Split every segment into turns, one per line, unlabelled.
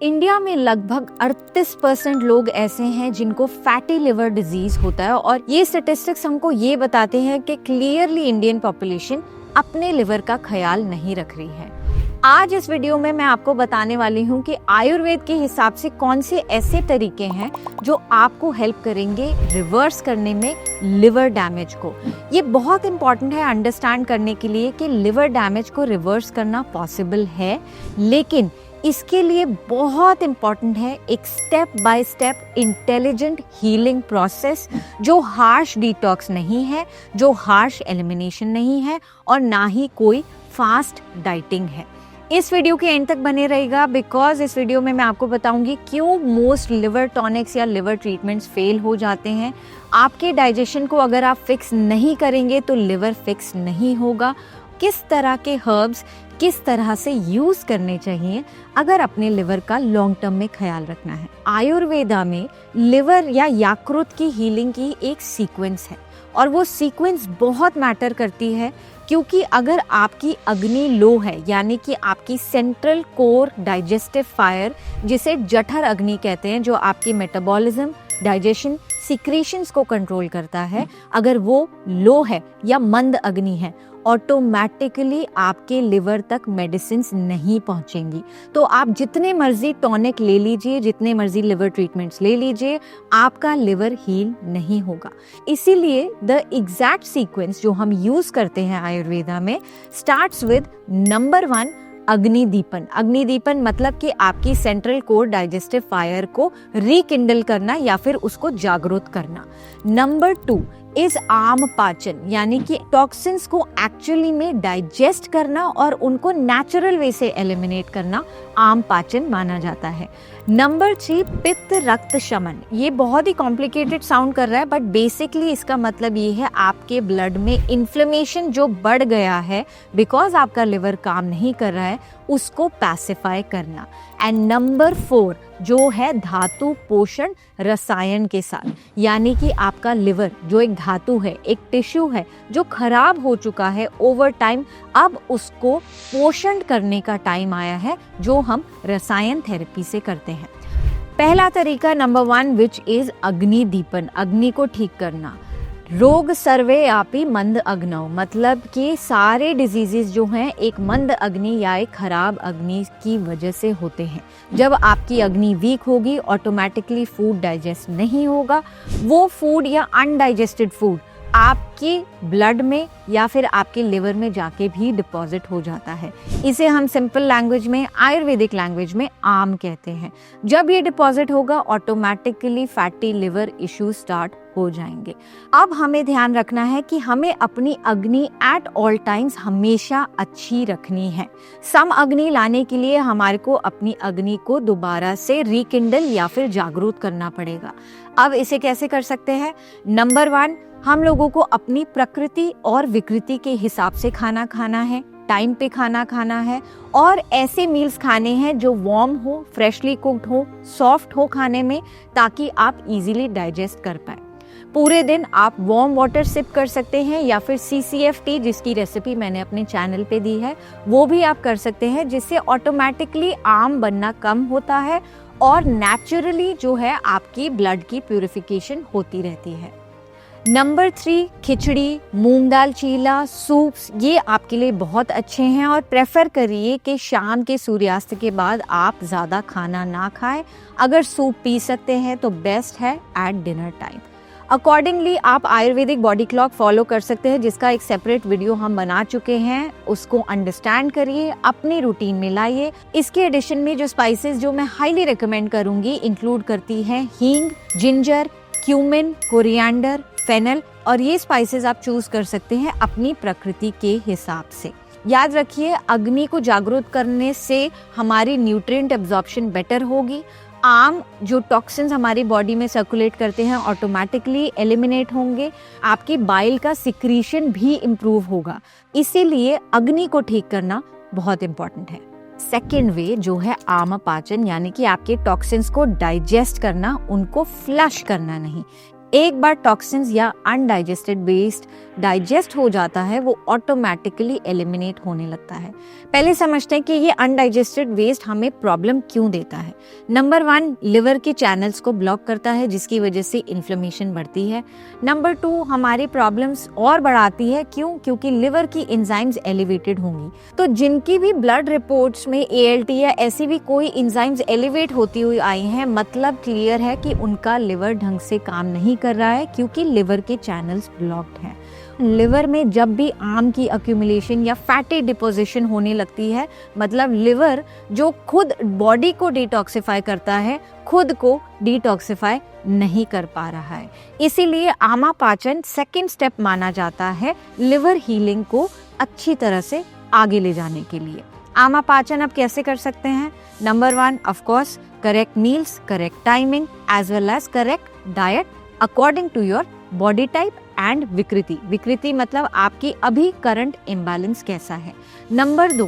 India में लगभग 38% लोग ऐसे हैं जिनको फैटी लिवर डिजीज होता है और ये स्टैटिस्टिक्स हमको ये बताते हैं कि क्लियरली इंडियन पॉपुलेशन अपने लिवर का ख्याल नहीं रख रही है। आज इस वीडियो में मैं आपको बताने वाली हूँ कि आयुर्वेद के हिसाब से कौन से ऐसे तरीके हैं जो आपको हेल्प करेंगे रिवर्स करने में लिवर डैमेज को। ये बहुत इंपॉर्टेंट है अंडरस्टैंड करने के लिए कि लिवर डैमेज को रिवर्स करना पॉसिबल है, लेकिन इसके लिए बहुत इंपॉर्टेंट है एक step by step intelligent healing process जो हार्श डिटॉक्स नहीं है, जो हार्श एलिमिनेशन नहीं है और ना ही कोई फास्ट डाइटिंग है। इस वीडियो के एंड तक बने रहेगा बिकॉज इस वीडियो में मैं आपको बताऊंगी क्यों मोस्ट लिवर टॉनिक्स या लिवर ट्रीटमेंट्स फेल हो जाते हैं। आपके डाइजेशन को अगर आप फिक्स नहीं करेंगे तो लिवर फिक्स नहीं होगा। किस तरह के हर्ब्स किस तरह से यूज करने चाहिए अगर अपने लिवर का लॉन्ग टर्म में ख्याल रखना है। आयुर्वेदा में लिवर या यकृत की हीलिंग की एक सीक्वेंस है और वो सीक्वेंस बहुत मैटर करती है, क्योंकि अगर आपकी अग्नि लो है यानी कि आपकी सेंट्रल कोर डाइजेस्टिव फायर, जिसे जठर अग्नि कहते हैं, जो आपकी मेटाबॉलिज्म, डाइजेशन, सिक्रीशंस को कंट्रोल करता है, अगर वो लो है या मंद अग्नि है, ऑटोमेटिकली आपके लिवर तक मेडिसिन नहीं पहुंचेंगी। तो आप जितने मर्जी टॉनिक ले लीजिए, जितने मर्जी लिवर ट्रीटमेंट्स ले लीजिए, आपका लिवर हील नहीं होगा। इसीलिए द एग्जैक्ट सीक्वेंस जो हम यूज करते हैं आयुर्वेदा में स्टार्ट्स विद नंबर 1 अग्निदीपन। अग्निदीपन मतलब कि आपकी सेंट्रल कोर डाइजेस्टिव फायर को रिकिंडल करना या फिर उसको जागृत करना। नंबर 2 इज आम पाचन, यानी कि टॉक्सिन्स को एक्चुअली में डाइजेस्ट करना और उनको नेचुरल वे से एलिमिनेट करना आम पाचन माना जाता है। नंबर 3 पित्त रक्त शमन। ये बहुत ही कॉम्प्लिकेटेड साउंड कर रहा है बट बेसिकली इसका मतलब ये है आपके ब्लड में इन्फ्लेमेशन जो बढ़ गया है बिकॉज आपका लिवर काम नहीं कर रहा है, उसको पैसिफाई करना। एंड नंबर 4 जो है धातु पोषण रसायन के साथ, यानी कि आपका लिवर जो एक धातु है, एक टिश्यू है जो खराब हो चुका है ओवर टाइम, अब उसको पोषण करने का टाइम आया है, जो हम रसायन थेरेपी से करते हैं। पहला तरीका नंबर 1 विच इज अग्निदीपन, अग्नि को ठीक करना। रोग सर्वे आपी मंद अग्नौ, मतलब कि सारे डिजीजेस जो हैं एक मंद अग्नि या एक खराब अग्नि की वजह से होते हैं। जब आपकी अग्नि वीक होगी ऑटोमेटिकली फूड डाइजेस्ट नहीं होगा। वो फूड या अनडाइजेस्टेड फूड आपके ब्लड में या फिर आपके लिवर में जाके भी डिपॉजिट हो जाता है। इसे हम सिंपल लैंग्वेज में, आयुर्वेदिक लैंग्वेज में आम कहते हैं। जब ये डिपॉजिट होगा automatically fatty liver issues start हो जाएंगे। अब हमें ध्यान रखना है कि हमें अपनी अग्नि एट ऑल टाइम्स हमेशा अच्छी रखनी है। सम अग्नि लाने के लिए हमारे को अपनी अग्नि को दोबारा से रिकिंडल या फिर जागृत करना पड़ेगा। अब इसे कैसे कर सकते हैं? नंबर 1 हम लोगों को अपनी प्रकृति और विकृति के हिसाब से खाना खाना है, टाइम पे खाना खाना है और ऐसे मील्स खाने हैं जो वार्म हो, फ्रेशली कुक्ड हो, सॉफ्ट हो खाने में, ताकि आप इजीली डाइजेस्ट कर पाए। पूरे दिन आप वार्म वाटर सिप कर सकते हैं या फिर CCF टी, जिसकी रेसिपी मैंने अपने चैनल पे दी है, वो भी आप कर सकते हैं, जिससे ऑटोमेटिकली आम बनना कम होता है और नेचुरली जो है आपकी ब्लड की प्यूरिफिकेशन होती रहती है। नंबर 3 खिचड़ी, मूंग दाल चीला, सूप्स, ये आपके लिए बहुत अच्छे हैं और प्रेफर करिए कि शाम के सूर्यास्त के बाद आप ज़्यादा खाना ना खाएं। अगर सूप पी सकते हैं तो बेस्ट है एट डिनर टाइम। अकॉर्डिंगली आप आयुर्वेदिक बॉडी क्लॉक फॉलो कर सकते हैं, जिसका एक सेपरेट वीडियो हम बना चुके हैं। उसको अंडरस्टैंड करिए, अपनी रूटीन में लाइए। इसके एडिशन में जो स्पाइसेस जो मैं हाईली रिकमेंड करूंगी इंक्लूड करती हैं हींग, जिंजर, क्यूमिन, कोरिएंडर, फेनल, और ये स्पाइसेस आप चूज कर सकते हैं अपनी प्रकृति के हिसाब से। याद रखिए अग्नि को जागृत करने से हमारी न्यूट्रिएंट एब्जॉर्प्शन बेटर होगी। आम जो टॉक्सिन्स हमारी बॉडी में सर्कुलेट करते हैं ऑटोमेटिकली एलिमिनेट होंगे। आपकी बाइल का सिक्रीशन भी इम्प्रूव होगा। इसीलिए अग्नि को ठीक करना बहुत इंपॉर्टेंट है। सेकेंड वे जो है आम पाचन, यानी कि आपके टॉक्सिन्स को डाइजेस्ट करना, उनको फ्लश करना नहीं। एक बार टॉक्सिन्स या अनडाइजेस्टेड वेस्ट डाइजेस्ट हो जाता है वो ऑटोमेटिकली एलिमिनेट होने लगता है। पहले समझते हैं कि ये अनडाइजेस्टेड वेस्ट हमें प्रॉब्लम क्यों देता है। नंबर 1, लिवर के चैनल्स को ब्लॉक करता है जिसकी वजह से इन्फ्लेमेशन बढ़ती है। नंबर 2, हमारी प्रॉब्लम्स और बढ़ाती है, क्यों? क्योंकि लिवर की एंजाइम्स एलिवेटेड होंगी। तो जिनकी भी ब्लड रिपोर्ट्स में ALT या ऐसी भी कोई एंजाइम्स एलिवेट होती हुई आई हैं, मतलब क्लियर है कि उनका लिवर ढंग से काम नहीं कर रहा है, क्योंकि लिवर के चैनल्स ब्लॉक्ड हैं। लिवर में जब भी आम की अक्यूमुलेशन या फैटी डिपोजिशन होने लगती है, मतलब लिवर जो खुद बॉडी को डिटॉक्सिफाई करता है, खुद को डिटॉक्सिफाई नहीं कर पा रहा है। इसीलिए आमापाचन सेकंड स्टेप माना जाता है लिवर हीलिंग को अच्छी तरह से आगे ले जाने के लिए। आमापाचन आप कैसे कर सकते हैं? Number 1, of course correct meals, correct timing as well as correct diet according to your body type and विकृति। विकृति मतलब आपकी अभी करंट इम्बैलेंस कैसा है। Number 2,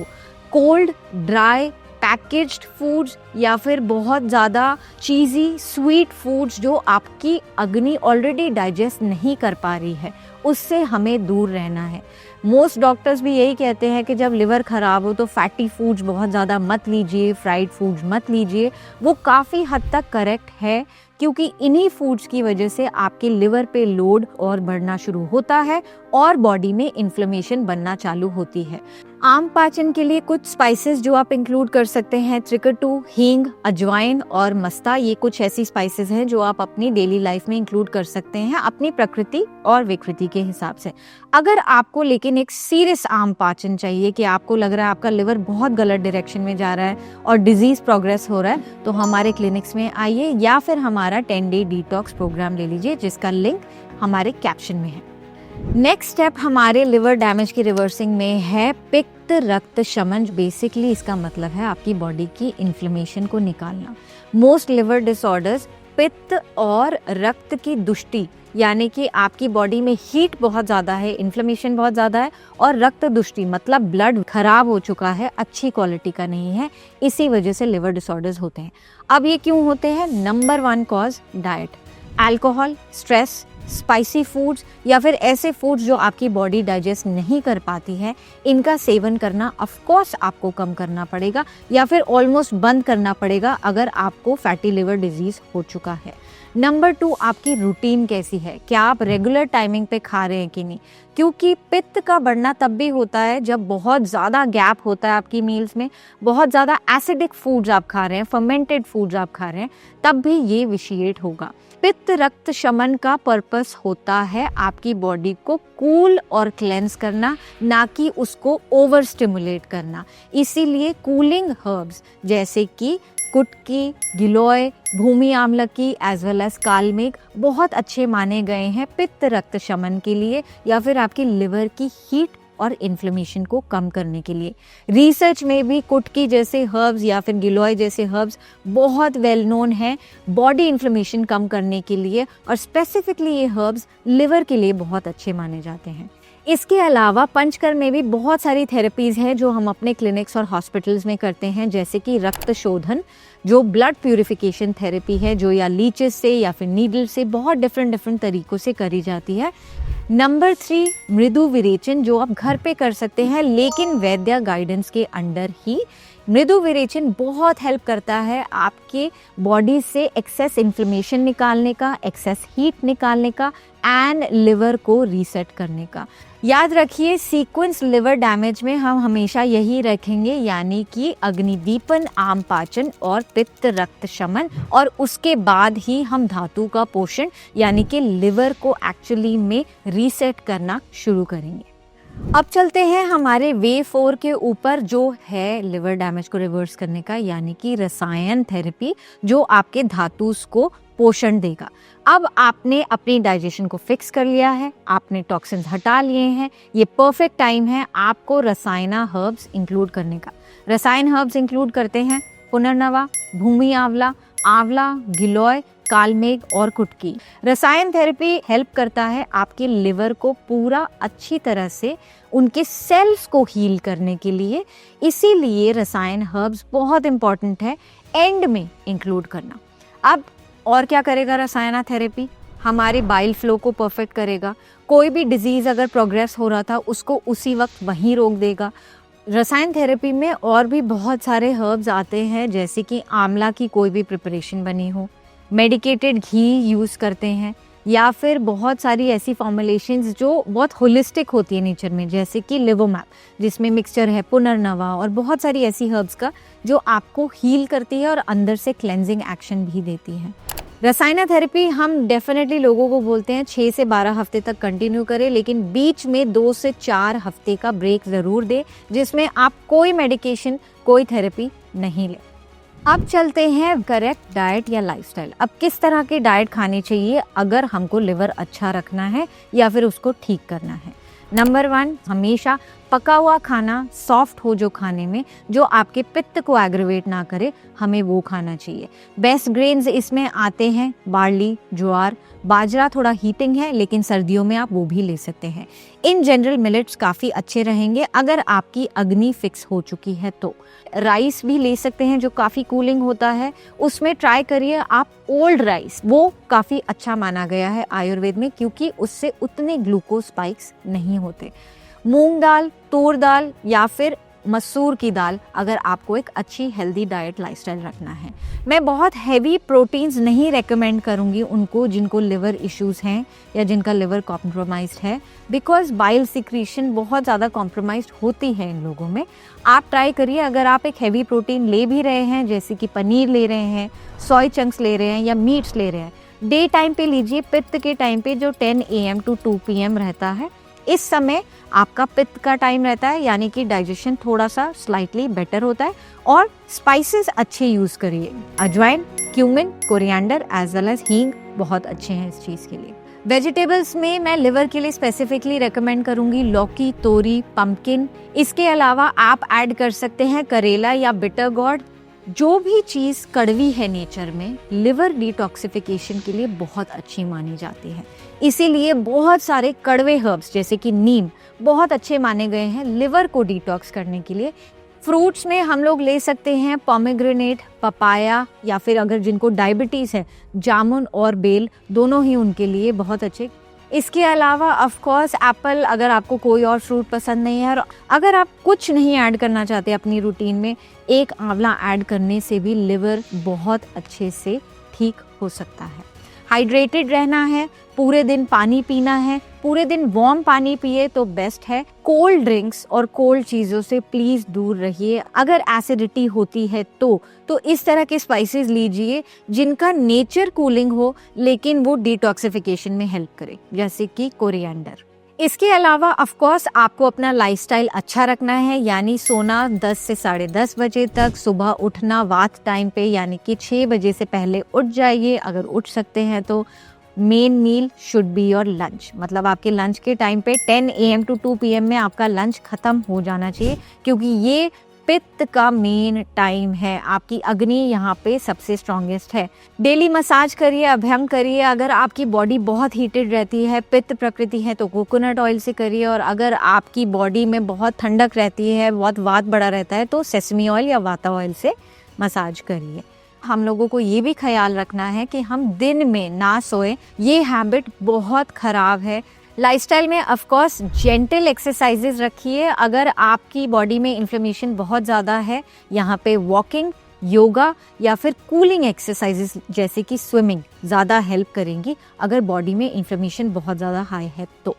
cold, dry, packaged foods या फिर बहुत ज़्यादा चीज़ी स्वीट फूड्स जो आपकी अग्नि ऑलरेडी डाइजेस्ट नहीं कर पा रही है, उससे हमें दूर रहना है। मोस्ट डॉक्टर्स भी यही कहते हैं कि जब लिवर ख़राब हो तो फैटी फूड्स बहुत ज़्यादा मत लीजिए, फ्राइड फूड्स मत लीजिए। वो काफ़ी हद तक करेक्ट है, क्योंकि इन्हीं फूड्स की वजह से आपके लिवर पे लोड और बढ़ना शुरू होता है और बॉडी में इन्फ्लेमेशन बनना चालू होती है। आम पाचन के लिए कुछ स्पाइसेस जो आप इंक्लूड कर सकते हैं, त्रिकटू, हींग, अजवाइन और मस्ता, ये कुछ ऐसी स्पाइसेस हैं जो आप अपनी डेली लाइफ में इंक्लूड कर सकते हैं अपनी प्रकृति और विकृति के हिसाब से। अगर आपको लेकिन एक सीरियस आम पाचन चाहिए कि आपको लग रहा है आपका लिवर बहुत गलत डायरेक्शन में जा रहा है और डिजीज प्रोग्रेस हो रहा है, तो हमारे क्लिनिक्स में आइए या फिर हमारा 10 डे डिटॉक्स प्रोग्राम ले लीजिए, जिसका लिंक हमारे कैप्शन में है। नेक्स्ट स्टेप हमारे लिवर डैमेज की रिवर्सिंग में है पित्त रक्त शमन। बेसिकली इसका मतलब है आपकी बॉडी की इन्फ्लेमेशन को निकालना। मोस्ट लिवर डिसऑर्डर्स पित्त और रक्त की दुष्टि, यानी कि आपकी बॉडी में हीट बहुत ज़्यादा है, इन्फ्लेमेशन बहुत ज़्यादा है और रक्त दुष्टि मतलब ब्लड खराब हो चुका है, अच्छी क्वालिटी का नहीं है, इसी वजह से लिवर डिसऑर्डर्स होते हैं। अब ये क्यों होते हैं? Number 1 cause diet, alcohol, stress, spicy foods या फिर ऐसे फूड्स जो आपकी बॉडी डाइजेस्ट नहीं कर पाती है, इनका सेवन करना ऑफ कोर्स आपको कम करना पड़ेगा या फिर ऑलमोस्ट बंद करना पड़ेगा अगर आपको फैटी लिवर डिजीज हो चुका है। नंबर 2, आपकी रूटीन कैसी है? क्या आप रेगुलर टाइमिंग पे खा रहे हैं कि नहीं? क्योंकि पित्त का बढ़ना तब भी होता है जब बहुत ज़्यादा गैप होता है आपकी मील्स में, बहुत ज़्यादा एसिडिक फूड्स आप खा रहे हैं, फर्मेंटेड फूड्स आप खा रहे हैं, तब भी ये विशिएट होगा। पित्त रक्त शमन का पर्पस होता है आपकी बॉडी को कूल और क्लेंस करना, ना कि उसको ओवर स्टिमुलेट करना। इसीलिए कूलिंग हर्ब्स जैसे कि कुटकी, गिलोय, भूमि आमलकी एज वेल एज कालमेघ बहुत अच्छे माने गए हैं पित्त रक्त शमन के लिए या फिर आपकी लिवर की हीट और इन्फ्लेमेशन को कम करने के लिए। रिसर्च में भी कुटकी जैसे हर्ब्स या फिर गिलोय जैसे हर्ब्स बहुत वेल नोन हैं बॉडी इन्फ्लेमेशन कम करने के लिए, और स्पेसिफिकली ये हर्ब्स लिवर के लिए बहुत अच्छे माने जाते हैं। इसके अलावा पंचकर्म में भी बहुत सारी थेरेपीज़ हैं जो हम अपने क्लिनिक्स और हॉस्पिटल्स में करते हैं, जैसे कि रक्त शोधन जो ब्लड प्यूरिफिकेशन थेरेपी है, जो या लीचेस से या फिर नीडल से बहुत डिफरेंट तरीक़ों से करी जाती है। नंबर 3, मृदु विरेचन जो आप घर पे कर सकते हैं लेकिन वैद्य गाइडेंस के अंडर ही। मृदु विरेचन बहुत हेल्प करता है आपके बॉडी से एक्सेस इन्फ्लेमेशन निकालने का, एक्सेस हीट निकालने का एंड लिवर को रीसेट करने का। याद रखिए सीक्वेंस लिवर डैमेज में हम हमेशा यही रखेंगे, यानी कि अग्निदीपन, आम पाचन और पित्त रक्त शमन, और उसके बाद ही हम धातु का पोषण यानी कि लिवर को एक्चुअली में रीसेट करना शुरू करेंगे। अब चलते हैं हमारे वे 4 के ऊपर जो है लिवर डैमेज को रिवर्स करने का, यानी कि रसायन थेरेपी जो आपके धातुस को पोषण देगा। अब आपने अपनी डाइजेशन को फिक्स कर लिया है, आपने टॉक्सिन्स हटा लिए हैं, ये परफेक्ट टाइम है आपको रसायना हर्ब्स इंक्लूड करने का। रसायन हर्ब्स इंक्लूड करते हैं पुनर्नवा, भूमि आंवला, आंवला, गिलोय, कालमेघ और कुटकी। रसायन थेरेपी हेल्प करता है आपके लिवर को पूरा अच्छी तरह से उनके सेल्स को हील करने के लिए, इसीलिए रसायन हर्ब्स बहुत इंपॉर्टेंट है एंड में इंक्लूड करना। अब और क्या करेगा रसायना थेरेपी? हमारे बाइल फ्लो को परफेक्ट करेगा। कोई भी डिजीज़ अगर प्रोग्रेस हो रहा था उसको उसी वक्त वहीं रोक देगा। रसायन थेरेपी में और भी बहुत सारे हर्ब्स आते हैं, जैसे कि आंवला की कोई भी प्रिपरेशन बनी हो, मेडिकेटेड घी यूज़ करते हैं, या फिर बहुत सारी ऐसी फॉर्मुलेशंस जो बहुत होलिस्टिक होती है नेचर में, जैसे कि लिवोमैप जिसमें मिक्सचर है पुनर्नवा और बहुत सारी ऐसी हर्ब्स का जो आपको हील करती है और अंदर से क्लेंजिंग एक्शन भी देती है। रसायन थेरेपी हम डेफिनेटली लोगों को बोलते हैं 6 से 12 हफ्ते तक कंटिन्यू करें, लेकिन बीच में 2 से 4 हफ्ते का ब्रेक ज़रूर दें जिसमें आप कोई मेडिकेशन, कोई थेरेपी नहीं लें। अब चलते हैं करेक्ट डाइट या लाइफस्टाइल। अब किस तरह की डाइट खानी चाहिए अगर हमको लिवर अच्छा रखना है या फिर उसको ठीक करना है। नंबर 1, हमेशा पका हुआ खाना, सॉफ्ट हो जो खाने में, जो आपके पित्त को एग्रीवेट ना करे, हमें वो खाना चाहिए। बेस्ट ग्रेन्स इसमें आते हैं बार्ली, ज्वार, बाजरा थोड़ा हीटिंग है लेकिन सर्दियों में आप वो भी ले सकते हैं। इन जनरल मिलेट्स काफ़ी अच्छे रहेंगे अगर आपकी अग्नि फिक्स हो चुकी है तो। राइस भी ले सकते हैं जो काफ़ी कूलिंग होता है, उसमें ट्राई करिए आप ओल्ड राइस, वो काफ़ी अच्छा माना गया है आयुर्वेद में क्योंकि उससे उतने ग्लूकोज स्पाइक्स नहीं होते। मूंग दाल, तूर दाल या फिर मसूर की दाल अगर आपको एक अच्छी हेल्दी डाइट लाइफस्टाइल रखना है। मैं बहुत हैवी प्रोटीन्स नहीं रेकमेंड करूँगी उनको जिनको लिवर इश्यूज़ हैं या जिनका लिवर कॉम्प्रोमाइज्ड है, बिकॉज बाइल सिक्रीशन बहुत ज़्यादा कॉम्प्रोमाइज्ड होती है इन लोगों में। आप ट्राई करिए, अगर आप एक हैवी प्रोटीन ले भी रहे हैं जैसे कि पनीर ले रहे हैं, सोया चंक्स ले रहे हैं या मीट्स ले रहे हैं, डे टाइम पे लीजिए। पित्त के टाइम पे जो 10 AM to 2 PM रहता है, इस समय आपका पित्त का टाइम रहता है, यानी कि डाइजेशन थोड़ा सा स्लाइटली बेटर होता है। और स्पाइसेस अच्छे यूज़ करिए, ajwain, cumin, coriander as well as hing बहुत अच्छे हैं इस चीज़ के लिए। वेजिटेबल्स में मैं लिवर के लिए स्पेसिफिकली रेकमेंड करूंगी लौकी, तोरी, पम्पकिन। इसके अलावा आप ऐड कर सकते हैं करेला या बिटर गॉर्ड। जो भी चीज़ कड़वी है नेचर में, लिवर डिटॉक्सिफिकेशन के लिए बहुत अच्छी मानी जाती है, इसीलिए बहुत सारे कड़वे हर्ब्स जैसे कि नीम बहुत अच्छे माने गए हैं लिवर को डिटॉक्स करने के लिए। फ्रूट्स में हम लोग ले सकते हैं पोमेग्रेनेट, पपाया, या फिर अगर जिनको डायबिटीज़ है जामुन और बेल, दोनों ही उनके लिए बहुत अच्छे। इसके अलावा ऑफ कोर्स एप्पल, अगर आपको कोई और फ्रूट पसंद नहीं है और अगर आप कुछ नहीं ऐड करना चाहते अपनी रूटीन में, एक आंवला ऐड करने से भी लिवर बहुत अच्छे से ठीक हो सकता है। हाइड्रेटेड रहना है, पूरे दिन पानी पीना है, पूरे दिन वार्म पानी पिए तो बेस्ट है। कोल्ड ड्रिंक्स और कोल्ड चीज़ों से प्लीज़ दूर रहिए। अगर एसिडिटी होती है तो इस तरह के स्पाइसेस लीजिए जिनका नेचर कूलिंग हो लेकिन वो डिटॉक्सिफिकेशन में हेल्प करे, जैसे कि कोरिएंडर। इसके अलावा ऑफ कोर्स आपको अपना लाइफस्टाइल अच्छा रखना है, यानी सोना 10 से 10:30 बजे तक, सुबह उठना वात टाइम पे यानी कि 6 बजे से पहले उठ जाइए अगर उठ सकते हैं तो। Main meal should be your lunch, मतलब आपके लंच के टाइम पे 10 AM to 2 PM में आपका लंच खत्म हो जाना चाहिए क्योंकि ये पित्त का मेन टाइम है, आपकी अग्नि यहाँ पे सबसे स्ट्रॉन्गेस्ट है। डेली मसाज करिए, अभ्यंग करिए। अगर आपकी बॉडी बहुत हीटेड रहती है, पित्त प्रकृति है, तो कोकोनट ऑयल से करिए, और अगर आपकी बॉडी में बहुत ठंडक रहती है, बहुत वात बड़ा रहता है, तो सेसमी ऑयल या वाता ऑयल से मसाज करिए। हम लोगों को ये भी ख्याल रखना है कि हम दिन में ना सोए, ये हैबिट बहुत ख़राब है। लाइफस्टाइल में ऑफ कोर्स जेंटल एक्सरसाइजेज रखिए। अगर आपकी बॉडी में इन्फ्लेमेशन बहुत ज़्यादा है, यहाँ पे वॉकिंग, योगा या फिर कूलिंग एक्सरसाइजेज जैसे कि स्विमिंग ज़्यादा हेल्प करेंगी अगर बॉडी में इन्फ्लेमेशन बहुत ज़्यादा हाई है तो।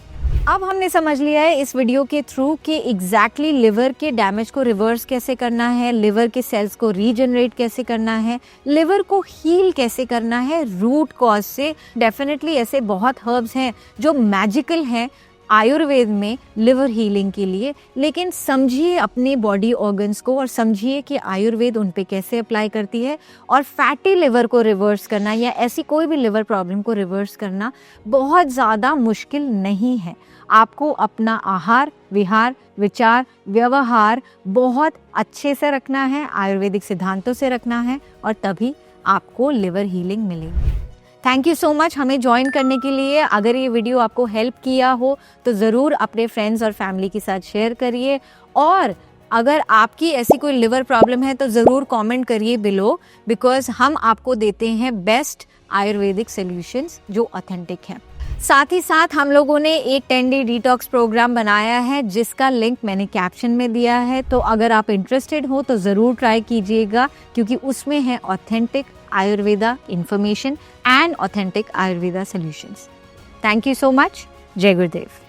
अब हमने समझ लिया है इस वीडियो के थ्रू कि एग्जैक्टली लिवर के डैमेज को रिवर्स कैसे करना है, लिवर के सेल्स को रीजनरेट कैसे करना है, लिवर को हील कैसे करना है रूट कॉज से। डेफिनेटली ऐसे बहुत हर्ब्स हैं जो मैजिकल हैं आयुर्वेद में लिवर हीलिंग के लिए, लेकिन समझिए अपने बॉडी ऑर्गन्स को और समझिए कि आयुर्वेद उन पे कैसे अप्लाई करती है। और फैटी लिवर को रिवर्स करना या ऐसी कोई भी लिवर प्रॉब्लम को रिवर्स करना बहुत ज़्यादा मुश्किल नहीं है। आपको अपना आहार, विहार, विचार, व्यवहार बहुत अच्छे से रखना है, आयुर्वेदिक सिद्धांतों से रखना है, और तभी आपको लिवर हीलिंग मिलेगी। थैंक यू सो मच हमें ज्वाइन करने के लिए। अगर ये वीडियो आपको हेल्प किया हो तो ज़रूर अपने फ्रेंड्स और फैमिली के साथ शेयर करिए, और अगर आपकी ऐसी कोई लिवर प्रॉब्लम है तो ज़रूर कमेंट करिए बिलो, बिकॉज हम आपको देते हैं बेस्ट आयुर्वेदिक सॉल्यूशंस जो ऑथेंटिक हैं। साथ ही साथ हम लोगों ने एक 10-day डिटॉक्स प्रोग्राम बनाया है जिसका लिंक मैंने कैप्शन में दिया है, तो अगर आप इंटरेस्टेड हो तो ज़रूर ट्राई कीजिएगा, क्योंकि उसमें है authentic Ayurveda information and authentic Ayurveda solutions. Thank you so much. जय गुरुदेव।